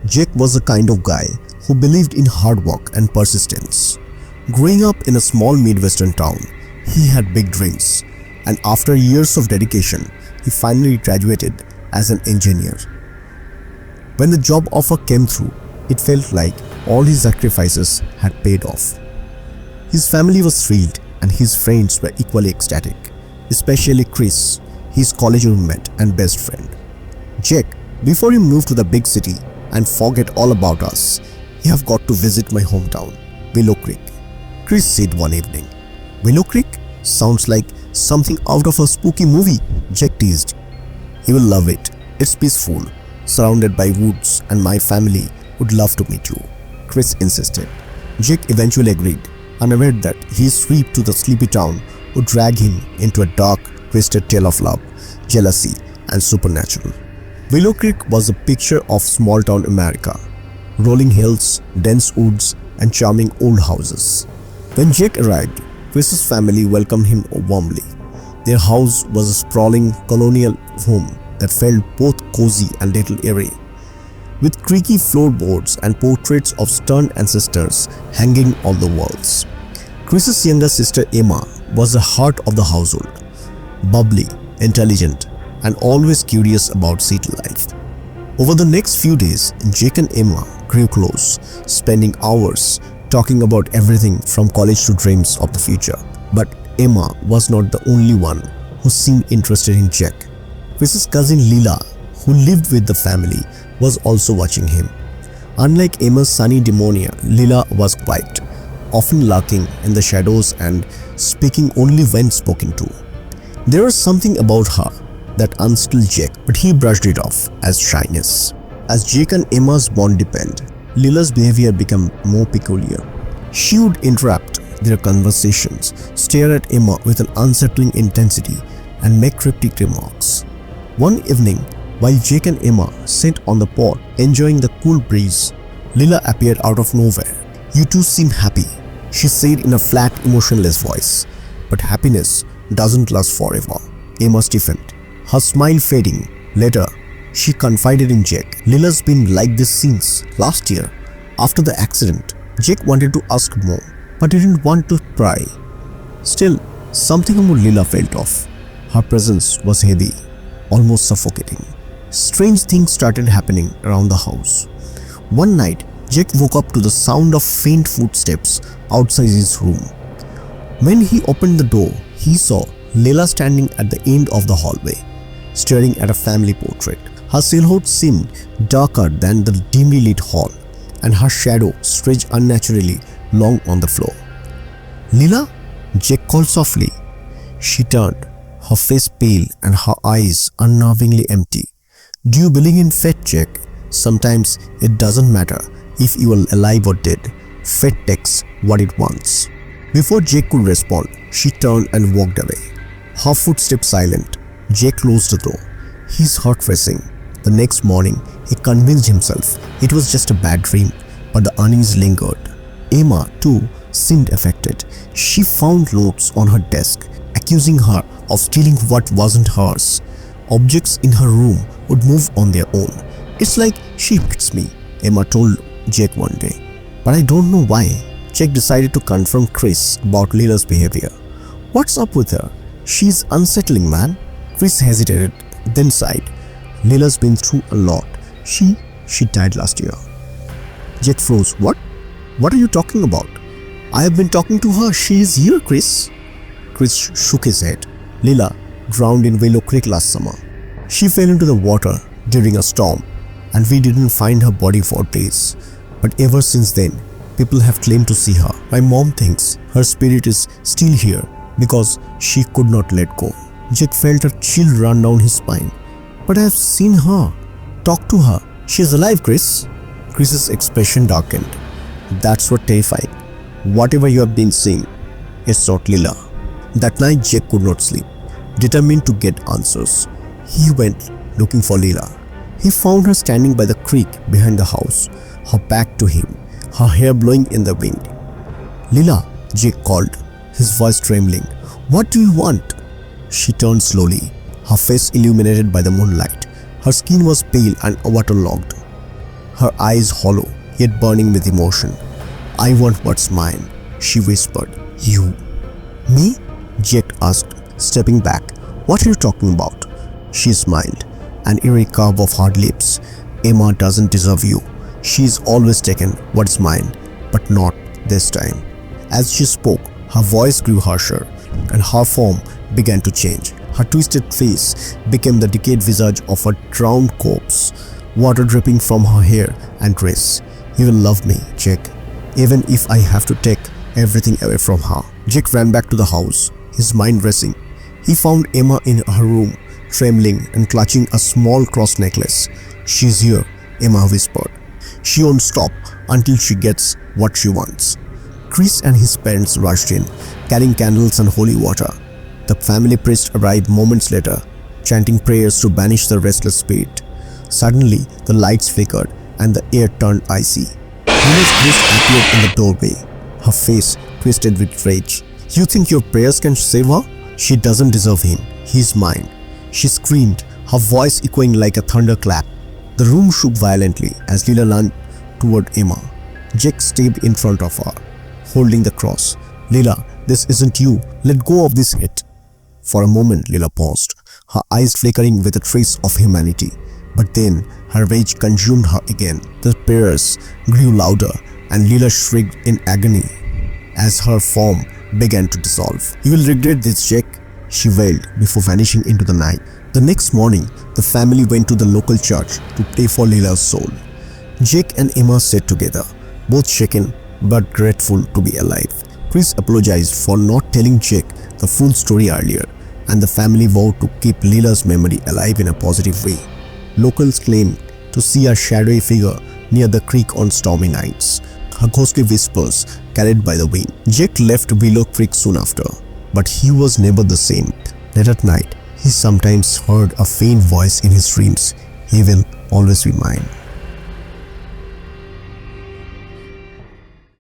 Jake was the kind of guy who believed in hard work and persistence. Growing up in a small Midwestern town, he had big dreams, and after years of dedication, he finally graduated as an engineer. When the job offer came through, it felt like all his sacrifices had paid off. His family was thrilled and his friends were equally ecstatic, especially Chris, his college roommate and best friend. Jake, before you move to the big city and forget all about us, you have got to visit my hometown, Willow Creek, Chris said one evening. Willow Creek? Sounds like something out of a spooky movie, Jake teased. You will love it. It's peaceful, surrounded by woods, and my family would love to meet you, Chris insisted. Jake eventually agreed, unaware that his sweep to the sleepy town would drag him into a dark, twisted tale of love, jealousy, and supernatural. Willow Creek was a picture of small-town America. Rolling hills, dense woods, and charming old houses. When Jake arrived, Chris's family welcomed him warmly. Their house was a sprawling colonial home that felt both cozy and little eerie, with creaky floorboards and portraits of stern ancestors hanging on the walls. Chris's younger sister Emma was the heart of the household, bubbly, intelligent, and always curious about city life. Over the next few days, Jake and Emma grew close, spending hours talking about everything from college to dreams of the future. But Emma was not the only one who seemed interested in Jake. Chris's cousin Lila, who lived with the family, was also watching him. Unlike Emma's sunny demonia, Lila was quiet, often lurking in the shadows and speaking only when spoken to. There was something about her that unsettled Jake, but he brushed it off as shyness. As Jake and Emma's bond deepened, Lila's behavior became more peculiar. She would interrupt their conversations, stare at Emma with an unsettling intensity, and make cryptic remarks. One evening, while Jake and Emma sat on the porch enjoying the cool breeze, Lila appeared out of nowhere. "You two seem happy," she said in a flat, emotionless voice. "But happiness doesn't last forever." Emma stiffened, her smile fading. Later, she confided in Jake, "Lila's been like this since last year. After the accident." Jake wanted to ask more, but he didn't want to pry. Still, something about Lila felt off. Her presence was heavy, almost suffocating. Strange things started happening around the house. One night, Jake woke up to the sound of faint footsteps outside his room. When he opened the door, he saw Lila standing at the end of the hallway, staring at a family portrait. Her silhouette seemed darker than the dimly lit hall, and her shadow stretched unnaturally long on the floor. "Lila?" Jake called softly. She turned, her face pale and her eyes unnervingly empty. "Do you believe in fate, Jake? Sometimes it doesn't matter if you are alive or dead. Fate takes what it wants." Before Jake could respond, she turned and walked away. Her footsteps silent, Jake closed the door, his heart racing. The next morning, he convinced himself it was just a bad dream, but the unease lingered. Emma, too, seemed affected. She found notes on her desk, accusing her of stealing what wasn't hers. Objects in her room would move on their own. "It's like she hates me," Emma told Jake one day. "But I don't know why." Jake decided to confront Chris about Lila's behavior. "What's up with her? She's unsettling, man." Chris hesitated, then sighed. "Lila's been through a lot. She died last year." Jake froze. What? What are you talking about?" "I have been talking to her. She is here, Chris." Chris shook his head. "Lila drowned in Willow Creek last summer. She fell into the water during a storm, and we didn't find her body for days. But ever since then, people have claimed to see her. My mom thinks her spirit is still here because she could not let go." Jake felt a chill run down his spine. "But I have seen her. Talk to her. She is alive, Chris." Chris's expression darkened. "That's what terrifying. Whatever you have been seeing is not Lila." That night, Jake could not sleep. Determined to get answers, he went looking for Lila. He found her standing by the creek behind the house, her back to him, her hair blowing in the wind. "Lila," Jake called, his voice trembling. "What do you want?" She turned slowly, her face illuminated by the moonlight. Her skin was pale and waterlogged. her eyes hollow yet burning with emotion. "I want what's mine," she whispered. "You?" "Me?" Jake asked, stepping back. "What are you talking about?" She smiled, an eerie curve of her lips. "Emma doesn't deserve you. She's always taken what's mine, but not this time." As she spoke, her voice grew harsher, and her form began to change. Her twisted face became the decayed visage of a drowned corpse, water dripping from her hair and dress. "You will love me, Jake, even if I have to take everything away from her." Jake ran back to the house, his mind racing. He found Emma in her room, trembling and clutching a small cross necklace. "She's here," Emma whispered. "She won't stop until she gets what she wants." Chris and his parents rushed in, carrying candles and holy water. The family priest arrived moments later, chanting prayers to banish the restless spirit. Suddenly, the lights flickered and the air turned icy. Lila's priest appeared in the doorway, her face twisted with rage. "You think your prayers can save her? She doesn't deserve him. He's mine," she screamed, her voice echoing like a thunderclap. The room shook violently as Lila lunged toward Emma. Jake stepped in front of her, holding the cross. "Lila, this isn't you. Let go of this hit." For a moment, Lila paused, her eyes flickering with a trace of humanity. But then, her rage consumed her again. The prayers grew louder, and Lila shrieked in agony as her form began to dissolve. "You will regret this, Jake," she wailed before vanishing into the night. The next morning, the family went to the local church to pray for Lila's soul. Jake and Emma sat together, both shaken but grateful to be alive. Chris apologized for not telling Jake the full story earlier, and the family vowed to keep Lila's memory alive in a positive way. Locals claimed to see a shadowy figure near the creek on stormy nights, her ghostly whispers carried by the wind. Jake left Willow Creek soon after, but he was never the same. Late at night, he sometimes heard a faint voice in his dreams. "He will always be mine."